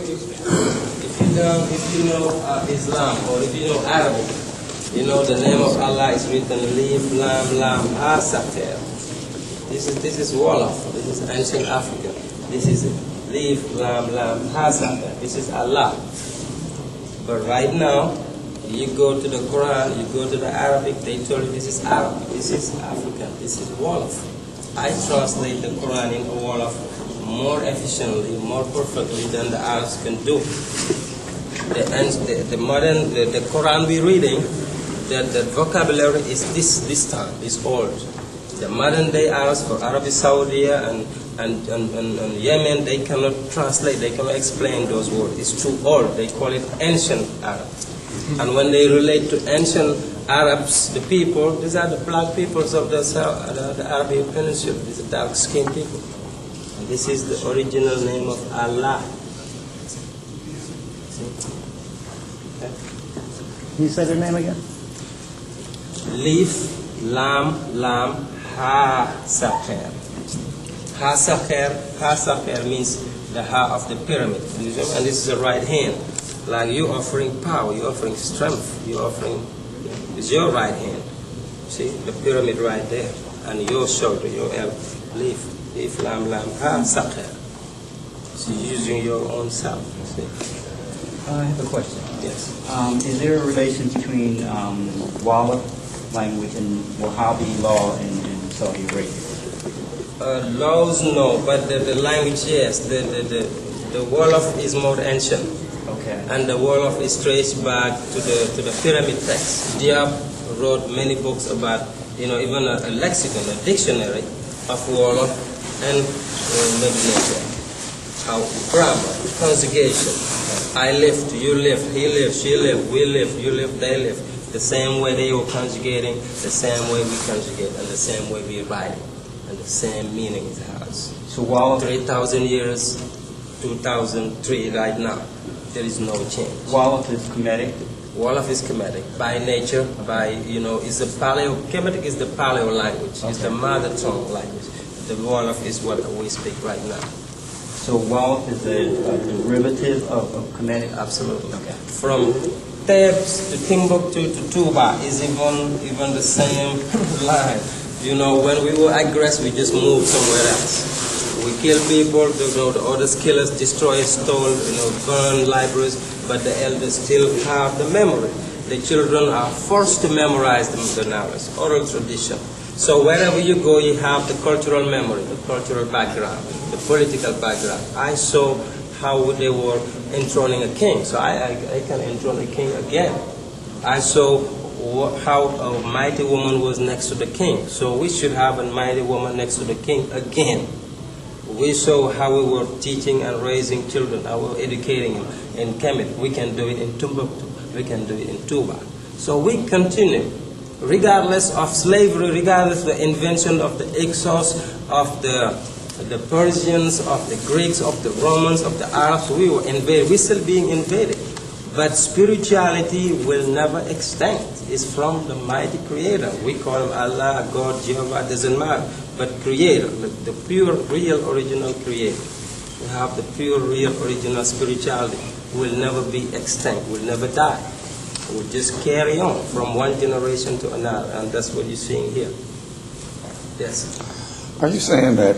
if you know Islam, or if you know Arabic, you know the name of Allah is written Leaf Lam Lam Ha Sater. This is Wolof. This is ancient Africa. This is Leaf Lam Lam Ha Sater. This is Allah. But right now, you go to the Quran, you go to the Arabic, they tell you this is Arabic, this is African, this is Wolof. I translate the Quran in Wolof more efficiently, more perfectly than the Arabs can do. The Quran we're reading, the vocabulary is this time, is old. The modern day Arabs for Arabic Saudi and Yemen, they cannot translate, they cannot explain those words. It's too old. They call it ancient Arab. And when they relate to ancient Arabs, the people, these are the black peoples of the Arabian Peninsula. These are dark-skinned people. And this is the original name of Allah. Okay. Can you say their name again? Leaf, Lam, Lam, Ha, Saker. Ha Saker means the Ha of the pyramid. And this is the right hand. Like you're offering power, you're offering strength, you're offering, it's your right hand. See, the pyramid right there. And your shoulder, your elbow. Leaf, Lam, Lam, Ha, Saker. So you're using your own self. See? I have a question. Yes. Is there a relation between Wolof language and Wahhabi law in Saudi Arabia? Laws, no, but the language, yes. The Wolof is more ancient. Okay. And the Wolof is traced back to the pyramid text. Diab wrote many books about, even a lexicon, a dictionary of Wolof and literature. How grammar, conjugation. I lift, you lift, he lifts, she lifts, we lift, you lift, they lift. The same way they were conjugating, the same way we conjugate, and the same way we write it, and the same meaning it has. So Wolof, 3,000 years, 2003 right now, there is no change. Wolof is Kemetic. Wolof is Kemetic by nature, is the Kemetic is the Paleo language, it's the mother tongue language. The Wolof is what we speak right now. So Wolof is a derivative of Kemetic? Absolutely. Okay. From Thebes to Timbuktu to Tuba is even the same line. When we were aggressed, we just moved somewhere else. We kill people, the others kill us, destroy, stole, burn libraries, but the elders still have the memory. The children are forced to memorize the knowledge, oral tradition. So wherever you go, you have the cultural memory, the cultural background, the political background. I saw how they were enthroning a king, so I can enthrone a king again. I saw how a mighty woman was next to the king, so we should have a mighty woman next to the king again. We saw how we were teaching and raising children, how we were educating them in Kemmet. We can do it in Timbuktu, we can do it in Tuba. So we continue, regardless of slavery, regardless of the invention of the Exodus, of the Persians, of the Greeks, of the Romans, of the Arabs. We were invaded. We're still being invaded. But spirituality will never extinct. It's from the mighty Creator. We call him Allah, God, Jehovah, doesn't matter. But Creator, the pure, real, original Creator. We have the pure, real, original spirituality. Will never be extinct. Will never die. We'll just carry on from one generation to another. And that's what you're seeing here. Yes. Are you saying that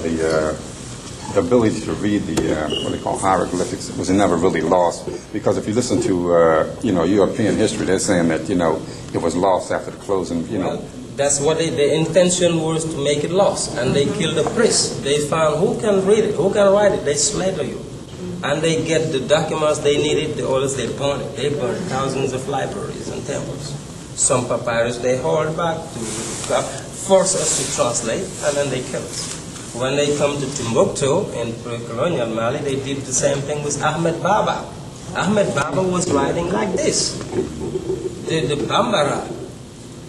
the ability to read the what they call hieroglyphics was never really lost? Because if you listen to European history, they're saying that it was lost after the closing. Well, that's what the intention was, to make it lost, and they killed the priests. They found who can read it, who can write it. They slaughter you, and they get the documents they needed. The others they burn it. They burn thousands of libraries and temples. Some papyrus they hold back to force us to translate, and then they kill us. When they come to Timbuktu in pre-colonial Mali, they did the same thing with Ahmed Baba. Ahmed Baba was writing like this. The Bambara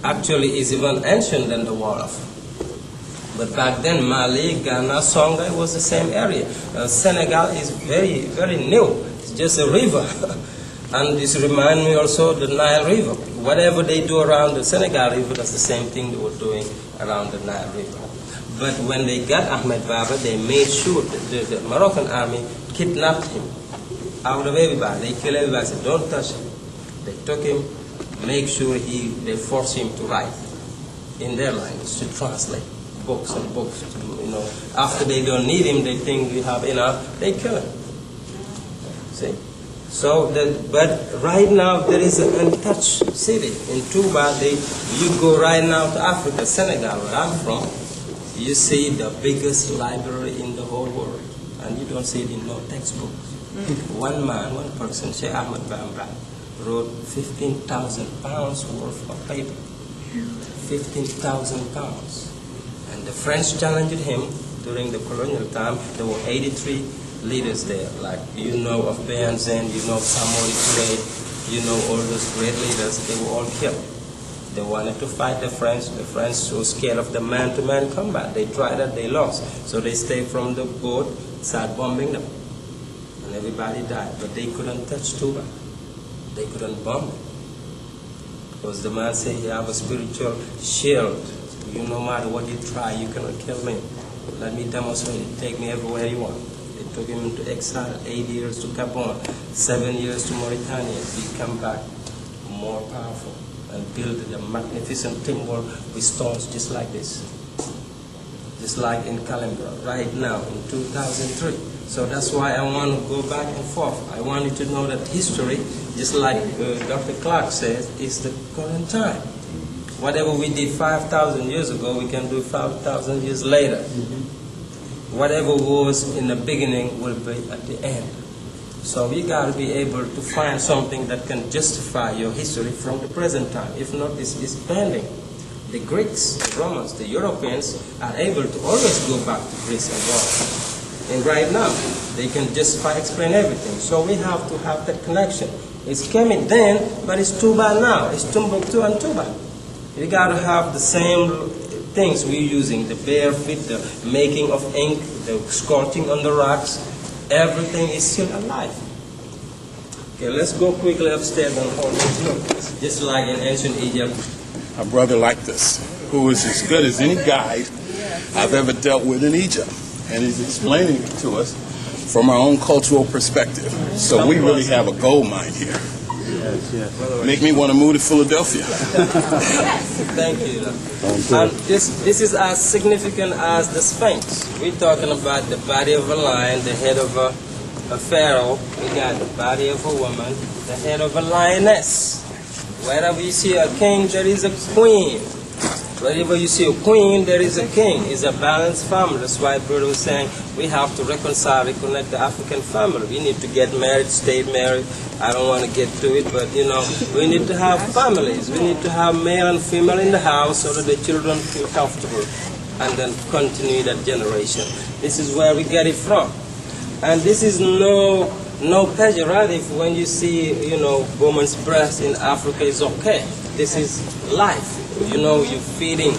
actually is even ancient than the Wolof. But back then, Mali, Ghana, Songhai was the same area. Senegal is very, very new. It's just a river. And this reminds me also of the Nile River. Whatever they do around the Senegal River, that's the same thing they were doing around the Nile River. But when they got Ahmed Baba, they made sure that the Moroccan army kidnapped him out of everybody. They killed everybody. Said, don't touch him. They took him, make sure they forced him to write in their language, to translate books and books. After they don't need him, they think we have enough, they kill him. See? So, but right now there is an untouched city in Touba. You go right now to Africa, Senegal, where I'm from, you see the biggest library in the whole world, and you don't see it in no textbook. One man, one person, Sheikh Ahmed Bamba, wrote 15,000 pounds worth of paper. 15,000 pounds. And the French challenged him during the colonial time. There were 83 leaders there, like you know of Béhanzin, you know of Samori Touré, you know all those great leaders. They were all killed. They wanted to fight the French. The French were scared of the man-to-man combat. They tried it, they lost. So they stayed from the boat, started bombing them. And everybody died. But they couldn't touch Touba. They couldn't bomb it. Because the man said, you have a spiritual shield. You no matter what you try, you cannot kill me. Let me demonstrate it. Take me everywhere you want. They took him into exile, 8 years to Gabon, 7 years to Mauritania. He come back more powerful and build a magnificent temple with stones just like this. Just like in Calimbra, right now in 2003. So that's why I want to go back and forth. I want you to know that history, just like Dr. Clark says, is the current time. Whatever we did 5,000 years ago, we can do 5,000 years later. Whatever was in the beginning will be at the end. So you got to be able to find something that can justify your history from the present time. If not, it's bending. The Greeks, the Romans, the Europeans are able to always go back to Greece and Rome. And right now, they can justify, explain everything. So we have to have that connection. It's Kemmet then, but it's Touba now. It's Timbuktu and Touba. You got to have the same things we're using, the bare feet, the making of ink, the scorching on the rocks. Everything is still alive. Okay, let's go quickly upstairs and hold it. Just like in ancient Egypt. A brother like this, who is as good as any guide I've ever dealt with in Egypt. And he's explaining it to us from our own cultural perspective. So we really have a gold mine here. Make me want to move to Philadelphia. Thank you. And this is as significant as the Sphinx. We're talking about the body of a lion, the head of a pharaoh. We got the body of a woman, the head of a lioness. Wherever you see a king, there is a queen. Wherever you see a queen, there is a king. It's a balanced family. That's why brother was saying we have to reconcile, reconnect the African family. We need to get married, stay married. I don't want to get to it, but we need to have families. We need to have male and female in the house so that the children feel comfortable and then continue that generation. This is where we get it from. And this is no pejorative when you see, woman's breast in Africa is okay. This is life. You're feeding,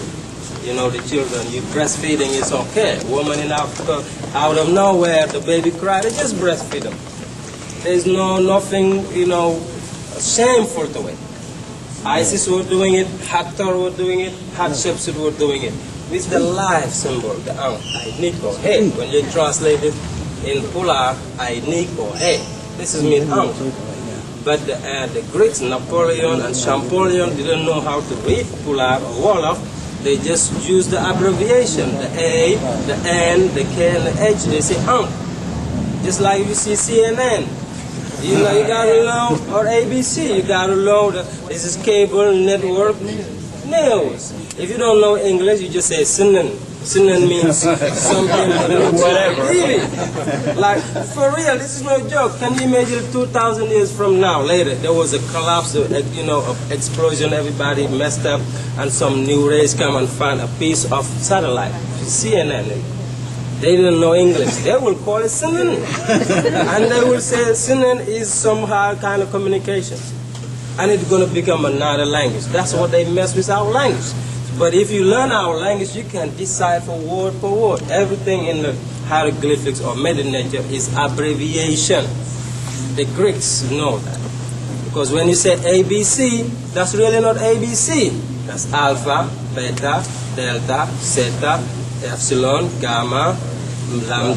the children. You breastfeeding is okay. Woman in Africa, out of nowhere, the baby cry, they just breastfeed them. There's nothing, shameful to it. ISIS were doing it, Hathor were doing it, Hatshepsut were doing it. It's the life symbol, the Ankh, Ainiko, hey. When you translate it in Pular, Ainiko, hey. This is mean Ankh. But the Greeks, Napoleon and Champollion, didn't know how to read Pular or Wolof. They just used the abbreviation, the A, the N, the K, and the H. They say Ankh. Just like you see CNN. You gotta know, or ABC, you gotta know this is cable network news. If you don't know English, you just say Sinan. Sinan means something, whatever. Really, like for real, this is no joke. Can you imagine 2,000 years from now, later, there was a collapse, of explosion, everybody messed up, and some new race come and find a piece of satellite, CNN. They didn't know English. They will call it Sinan. And they will say Sinan is somehow kind of communication. And it's going to become another language. That's what they mess with our language. But if you learn our language, you can decipher word for word. Everything in the hieroglyphics or Mede Nature is abbreviation. The Greeks know that. Because when you say ABC, that's really not ABC. That's alpha, beta, delta, zeta, epsilon, gamma, lambda.